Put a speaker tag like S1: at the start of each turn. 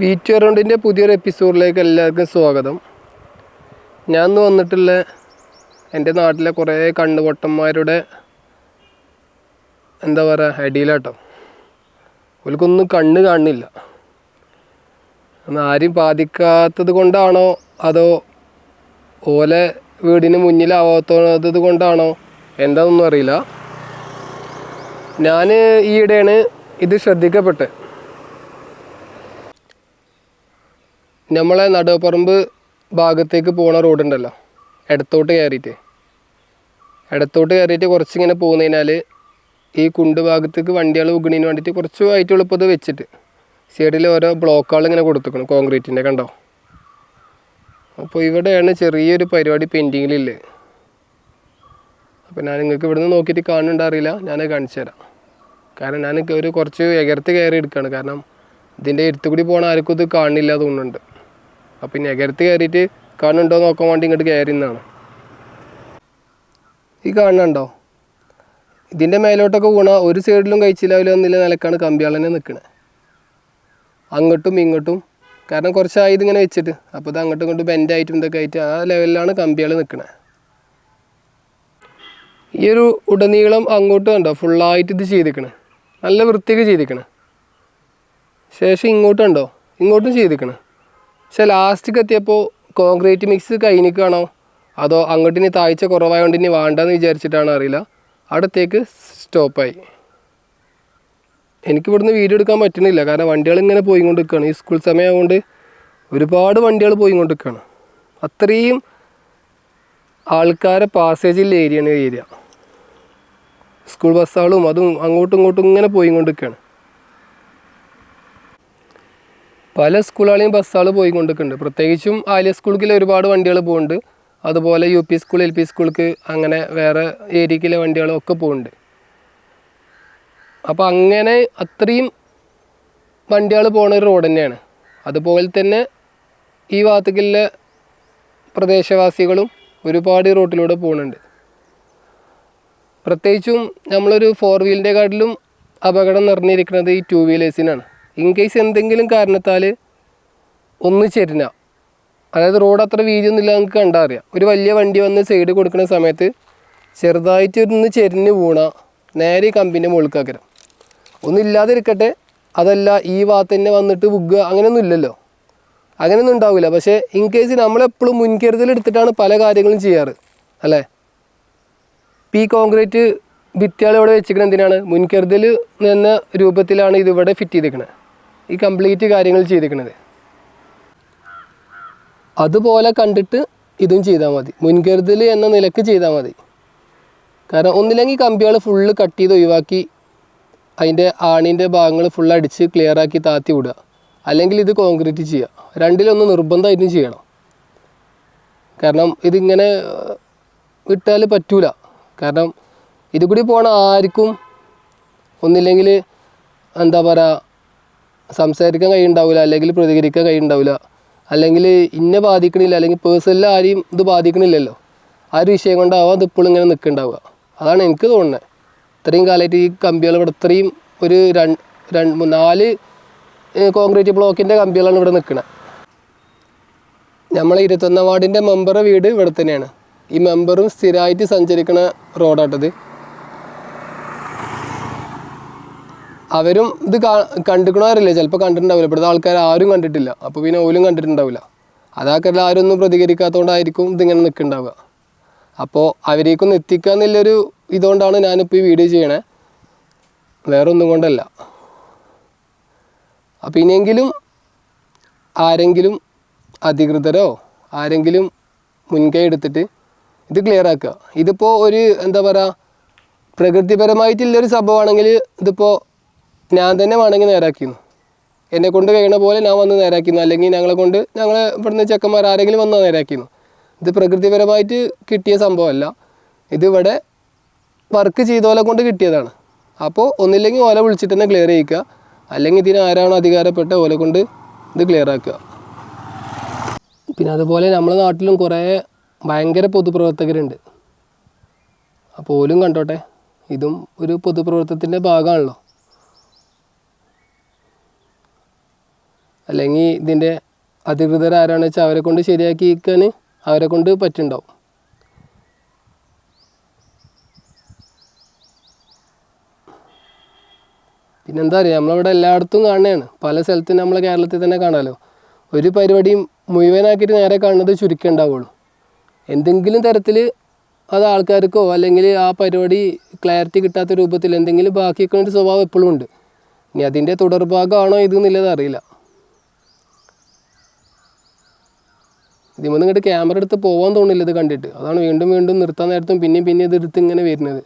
S1: Wheat അറൗണ്ടിൻ്റെ പുതിയൊരു എപ്പിസോഡിലേക്ക് എല്ലാവർക്കും സ്വാഗതം. ഞാൻ ഇന്ന് വന്നിട്ടുള്ള എൻ്റെ നാട്ടിലെ കുറേ കണ്ണുപൊട്ടന്മാരുടെ എന്താ പറയുക അടിയിലാട്ടോ. അവർക്കൊന്നും കണ്ണ് കാണില്ല. ആരും ബാധിക്കാത്തത് കൊണ്ടാണോ അതോ ഓലെ വീടിന് മുന്നിലാവാത്തത് കൊണ്ടാണോ എന്താണെന്നൊന്നും അറിയില്ല. ഞാൻ ഈയിടെയാണ് ഇത് ശ്രദ്ധിക്കപ്പെട്ടത്. നമ്മളെ നടുവപ്പറമ്പ് ഭാഗത്തേക്ക് പോണ റോഡുണ്ടല്ലോ, ഇടത്തോട്ട് കയറിയിട്ട് കുറച്ചിങ്ങനെ പോകുന്നതിനാൽ ഈ കുണ്ട് ഭാഗത്തേക്ക് വണ്ടികൾ ഉഗണിന് വേണ്ടിയിട്ട് കുറച്ച് ആയിട്ടുള്ള ഇപ്പോൾ ഇത് വെച്ചിട്ട് സൈഡിൽ ഓരോ ബ്ലോക്കുകൾ ഇങ്ങനെ കൊടുത്തിക്കണം കോൺക്രീറ്റിൻ്റെ, കണ്ടോ. അപ്പോൾ ഇവിടെയാണ് ചെറിയൊരു പരിപാടി പെൻഡിങ്ങിലില്ലേ. അപ്പോൾ ഞാൻ നിങ്ങൾക്ക് ഇവിടുന്ന് നോക്കിയിട്ട് കാണുന്നുണ്ടറിയില്ല, ഞാൻ കാണിച്ചു തരാം. കാരണം ഞാൻ ഒരു കുറച്ച് എകരത്ത് കയറി എടുക്കുകയാണ്. കാരണം ഇതിൻ്റെ ഇരുത്തുകൂടി പോകണ ആർക്കും ഇത് കാണില്ല തോന്നുന്നുണ്ട്. അപ്പം പിന്നെ എകരത്ത് കയറിയിട്ട് കാണുന്നുണ്ടോ നോക്കാൻ വേണ്ടി ഇങ്ങോട്ട് കയറിയെന്നാണ്. ഈ കാണുന്നുണ്ടോ, ഇതിൻ്റെ മേലോട്ടൊക്കെ വീണ ഒരു സൈഡിലും കഴിച്ചില്ലാവില്ല എന്നില്ല നിലക്കാണ് കമ്പികൾ തന്നെ നിൽക്കണത്, അങ്ങോട്ടും ഇങ്ങോട്ടും. കാരണം കുറച്ചായി ഇതിങ്ങനെ വെച്ചിട്ട്, അപ്പോൾ ഇത് അങ്ങോട്ടും ഇങ്ങോട്ടും ബെൻഡായിട്ടും ഇതൊക്കെ ആയിട്ട് ആ ലെവലിലാണ് കമ്പികൾ നിൽക്കണത്. ഈ ഒരു ഉടനീളം അങ്ങോട്ടും കണ്ടോ ഫുള്ളായിട്ട് ഇത് ചെയ്തിരിക്കണേ, നല്ല വൃത്തിയൊക്കെ ചെയ്തിരിക്കണേ. ശേഷം ഇങ്ങോട്ടുണ്ടോ, ഇങ്ങോട്ടും ചെയ്തിരിക്കണേ. പക്ഷെ ലാസ്റ്റിക്ക് എത്തിയപ്പോൾ കോൺക്രീറ്റ് മിക്സ് കഴിഞ്ഞിക്കാണോ അതോ അങ്ങോട്ടിനി താഴ്ച കുറവായതുകൊണ്ട് ഇനി വേണ്ടെന്ന് വിചാരിച്ചിട്ടാണോ അറിയില്ല, അടുത്തേക്ക് സ്റ്റോപ്പായി. എനിക്കിവിടുന്ന് വീഡിയോ എടുക്കാൻ പറ്റുന്നില്ല, കാരണം വണ്ടികൾ ഇങ്ങനെ പോയിക്കൊണ്ട് നിൽക്കുകയാണ്. ഈ സ്കൂൾ സമയമായതുകൊണ്ട് ഒരുപാട് വണ്ടികൾ പോയിക്കൊണ്ട് നിൽക്കുകയാണ്. അത്രയും ആൾക്കാരെ പാസേജുള്ള ഏരിയയാണ് ഈ ഏരിയ. സ്കൂൾ ബസ്സുകളും അതും അങ്ങോട്ടും ഇങ്ങോട്ടും ഇങ്ങനെ പോയിക്കൊണ്ട് നിൽക്കുകയാണ്. പല സ്കൂളുകളെയും ബസ്സുകൾ പോയിക്കൊണ്ടിരിക്കുന്നുണ്ട്. പ്രത്യേകിച്ചും ആലിയ സ്കൂളിൽ ഒരുപാട് വണ്ടികൾ പോകുന്നുണ്ട്. അതുപോലെ UP സ്കൂൾ LP സ്കൂൾക്ക് അങ്ങനെ വേറെ ഏരിയയിലെ വണ്ടികളൊക്കെ പോകുന്നുണ്ട്. അപ്പോൾ അങ്ങനെ അത്രയും വണ്ടികൾ പോകുന്ന ഒരു റോഡ് തന്നെയാണ്. അതുപോലെ തന്നെ ഈ ഭാഗത്തേക്കുള്ള പ്രദേശവാസികളും ഒരുപാട് ഈ റോട്ടിലൂടെ പോകുന്നുണ്ട്. പ്രത്യേകിച്ചും നമ്മളൊരു 4 വീലിൻ്റെ കാട്ടിലും അപകടം നിറഞ്ഞിരിക്കുന്നത് ഈ 2 വീലേഴ്സിനാണ്. ഇൻ കേസ് എന്തെങ്കിലും കാരണത്താൽ ഒന്ന് ചെരിഞ്ഞ, അതായത് റോഡ് അത്ര വീതിയൊന്നുമില്ല, നമുക്ക് കണ്ടാൽ അറിയാം. ഒരു വലിയ വണ്ടി വന്ന് സൈഡ് കൊടുക്കുന്ന സമയത്ത് ചെറുതായിട്ട് ഒന്ന് ചെരിഞ്ഞ് വീണ നേരെ കമ്പിൻ്റെ മുകൾക്കാക്കരം. ഒന്നും ഇല്ലാതിരിക്കട്ടെ, അതല്ല ഈ ഭാഗത്ത് തന്നെ വന്നിട്ട് വിൽക്കുക, അങ്ങനെയൊന്നും ഇല്ലല്ലോ, അങ്ങനെയൊന്നും ഉണ്ടാവില്ല. പക്ഷേ ഇൻ കേസ് നമ്മളെപ്പോഴും മുൻകരുതലെടുത്തിട്ടാണ് പല കാര്യങ്ങളും ചെയ്യാറ്, അല്ലേ. ഈ കോൺക്രീറ്റ് ഭിത്തികൾ ഇവിടെ വെച്ചിരിക്കുന്നത് എന്തിനാണ്? മുൻകരുതൽ എന്ന രൂപത്തിലാണ് ഇതിവിടെ ഫിറ്റ് ചെയ്തിരിക്കുന്നത്, ഈ കംപ്ലീറ്റ് കാര്യങ്ങൾ ചെയ്തിരിക്കുന്നത്. അതുപോലെ കണ്ടിട്ട് ഇതും ചെയ്താൽ മതി, മുൻകരുതൽ എന്ന നിലക്ക് ചെയ്താൽ മതി. കാരണം ഒന്നില്ലെങ്കിൽ കമ്പികൾ ഫുള്ള് കട്ട് ചെയ്ത് ഒഴിവാക്കി അതിൻ്റെ ആണിൻ്റെ ഭാഗങ്ങൾ ഫുള്ള് അടിച്ച് ക്ലിയറാക്കി താത്തി വിടുക, അല്ലെങ്കിൽ ഇത് കോൺക്രീറ്റ് ചെയ്യുക. രണ്ടിലൊന്ന് നിർബന്ധമായിട്ടും ചെയ്യണം. കാരണം ഇതിങ്ങനെ വിട്ടാൽ പറ്റൂല. കാരണം ഇത് കൂടി പോണ ആർക്കും ഒന്നില്ലെങ്കിൽ എന്താ പറയുക, സംസാരിക്കാൻ കഴിയുണ്ടാവില്ല, അല്ലെങ്കിൽ പ്രതികരിക്കാൻ കഴിയുണ്ടാവില്ല, അല്ലെങ്കിൽ ഇന്നെ ബാധിക്കണില്ല, അല്ലെങ്കിൽ പേഴ്സണലി ആരെയും ഇത് ബാധിക്കണില്ലല്ലോ. ആ ഒരു വിഷയം കൊണ്ടാവാം ഇതിപ്പോഴും ഇങ്ങനെ നിൽക്കുന്നുണ്ടാവുക. അതാണ് എനിക്ക് തോന്നുന്നത്. ഇത്രയും കാലമായിട്ട് ഈ കമ്പികൾ ഇവിടെ ഇത്രയും ഒരു 4 കോൺക്രീറ്റ് ബ്ലോക്കിൻ്റെ കമ്പികളാണ് ഇവിടെ നിൽക്കുന്നത്. നമ്മളെ 21 വാർഡിൻ്റെ മെമ്പറുടെ വീട് ഇവിടെ തന്നെയാണ്. ഈ മെമ്പറും സ്ഥിരമായിട്ട് സഞ്ചരിക്കുന്ന റോഡാട്ടത്. അവരും ഇത് കണ്ടിക്കണവരല്ലേ, ചിലപ്പോൾ കണ്ടിട്ടുണ്ടാവില്ല. ഇവിടുത്തെ ആൾക്കാർ ആരും കണ്ടിട്ടില്ല, അപ്പോൾ പിന്നെ ഓലും കണ്ടിട്ടുണ്ടാവില്ല. അതാക്കല്ല ആരും ഒന്നും പ്രതികരിക്കാത്തതുകൊണ്ടായിരിക്കും ഇതിങ്ങനെ നിൽക്കുന്നുണ്ടാവുക. അപ്പോൾ അവരേക്കൊന്ന് എത്തിക്കുക എന്നുള്ളൊരു ഇതുകൊണ്ടാണ് ഞാനിപ്പോൾ ഈ വീഡിയോ ചെയ്യണേ, വേറെ ഒന്നും കൊണ്ടല്ല. അപ്പോൾ ഇനിയെങ്കിലും ആരെങ്കിലും അധികൃതരോ ആരെങ്കിലും മുൻകൈ എടുത്തിട്ട് ഇത് ക്ലിയർ ആക്കുക. ഇതിപ്പോൾ ഒരു എന്താ പറയുക, പ്രകൃതിപരമായിട്ടുള്ളൊരു സംഭവമാണെങ്കിൽ ഇതിപ്പോൾ ഞാൻ തന്നെ വേണമെങ്കിൽ നേരാക്കിയിരുന്നു, എന്നെ കൊണ്ട് കഴിയണ പോലെ ഞാൻ വന്ന് നേരാക്കിയിരുന്നു, അല്ലെങ്കിൽ ഞങ്ങളെ ഇവിടുന്ന് ചെക്കന്മാർ ആരെങ്കിലും വന്ന് നേരാക്കിയിരുന്നു. ഇത് പ്രകൃതിപരമായിട്ട് കിട്ടിയ സംഭവമല്ല, ഇതിവിടെ വർക്ക് ചെയ്തോലെ കൊണ്ട് കിട്ടിയതാണ്. അപ്പോൾ ഒന്നില്ലെങ്കിൽ ഓല വിളിച്ചിട്ട് തന്നെ ക്ലിയർ ചെയ്യിക്കുക, അല്ലെങ്കിൽ ഇതിന് ആരാണോ അധികാരപ്പെട്ട ഓല കൊണ്ട് ഇത് ക്ലിയർ ആക്കുക. പിന്നെ അതുപോലെ നമ്മുടെ നാട്ടിലും കുറേ ഭയങ്കര പൊതുപ്രവർത്തകരുണ്ട്. അപ്പോൾ ഓലും കണ്ടോട്ടെ, ഇതും ഒരു പൊതുപ്രവർത്തനത്തിൻ്റെ ഭാഗമാണല്ലോ. അല്ലെങ്കിൽ ഇതിൻ്റെ അധികൃതർ ആരാണെന്ന് വെച്ചാൽ അവരെ കൊണ്ട് ശരിയാക്കിക്കാൻ അവരെ കൊണ്ട് പറ്റുന്നുണ്ടാവും. പിന്നെന്താ പറയുക, നമ്മളവിടെ എല്ലായിടത്തും കാണുന്നതാണ്, പല സ്ഥലത്തും നമ്മളെ കേരളത്തിൽ തന്നെ കാണാമല്ലോ. ഒരു പരിപാടിയും മുഴുവനാക്കിയിട്ട് നേരെ കാണുന്നത് ചുരുക്കം ഉണ്ടാവുള്ളൂ. എന്തെങ്കിലും തരത്തിൽ അത് ആൾക്കാർക്കോ അല്ലെങ്കിൽ ആ പരിപാടി ക്ലാരിറ്റി കിട്ടാത്ത രൂപത്തിൽ എന്തെങ്കിലും ബാക്കി വെക്കുന്ന ഒരു സ്വഭാവം എപ്പോഴും ഉണ്ട്. ഇനി അതിൻ്റെ തുടർഭാഗമാണോ ഇത് എന്നുള്ളത് അറിയില്ല. ഇതിമൊന്നും ഇങ്ങോട്ട് ക്യാമറ എടുത്ത് പോകാൻ തോന്നില്ല ഇത് കണ്ടിട്ട്. അതാണ് വീണ്ടും വീണ്ടും നിർത്താൻ നേരത്തും പിന്നെയും ഇത് എടുത്ത് ഇങ്ങനെ വരുന്നത്.